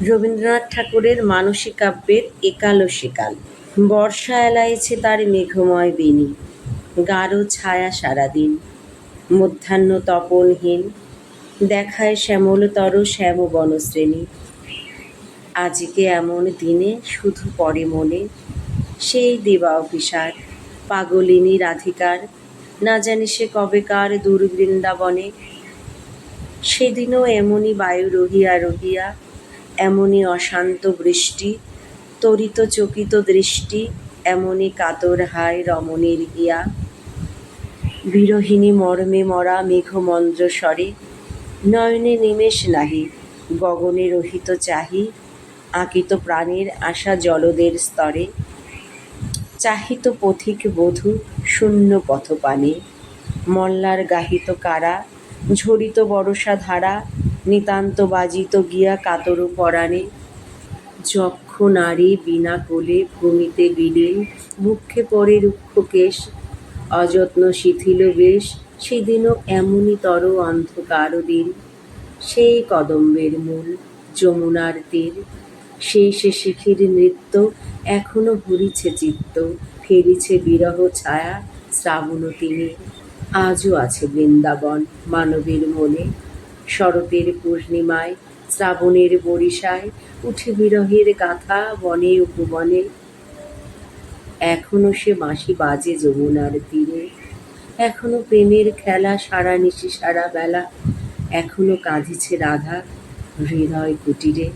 রবীন্দ্রনাথ ঠাকুরের মানসী কাব্যের একাদশী কাল। বর্ষা এলাইছে তার মেঘময় বেণী, গাঢ় ছায়া সারাদিন, মধ্যাহ্ন তপনহীন, দেখায় শ্যামলতর শ্যাম বনশ্রেণী। আজকে এমন দিনে শুধু পড়ে মনে সেই দেবা অভিসার, পাগলিনী রাধিকার, না জানি সে কবেকার দূর বৃন্দাবনে। সেদিনও এমনই বায়ু রহিয়া রহিয়া, এমনই অশান্ত বৃষ্টি, তরিত চকিত দৃষ্টি, এমনই কাতর হায় রমণীর হিয়া। বিরহিণী মর্মে মরা মেঘমন্দ্র স্বরে, নয়নে নিমেষ নাহি, গগনে রহিত চাহি, আঁকিত প্রাণের আশা জলদের স্তরে। চাহিত পথিক বধূ শূন্য পথপানে, মল্লার গাহিত কারা, ঝরিত বরষা ধারা, নিতান্ত বাজিত গিয়া কাতর পরাণে। যক্ষ নারী বিনা কোলে ভূমিতে বিলীন, বক্ষে পড়ে রুক্ষ কেশ, অযত্ন শিথিল বেশ, সেদিনও এমনই তর অন্ধকার দিন। সেই কদম্বের মূল, যমুনার তীর, সেই সে শিখির নৃত্য, এখনো ভরিছে চিত্ত, ফেরিছে বিরহ ছায়া শ্রাবণ তিমির। আজও আছে বৃন্দাবন মানবের মনে, শরতের পূর্ণিমায়, শ্রাবণের বরিশায়, উঠে বিরহের গাথা বনে উপবনে। এখনো সে বাঁশি বাজে যমুনার তীরে, এখনো প্রেমের খেলা সারা নিশি সারা বেলা, এখনো কাঁদিছে রাধা হৃদয় কুটিরে।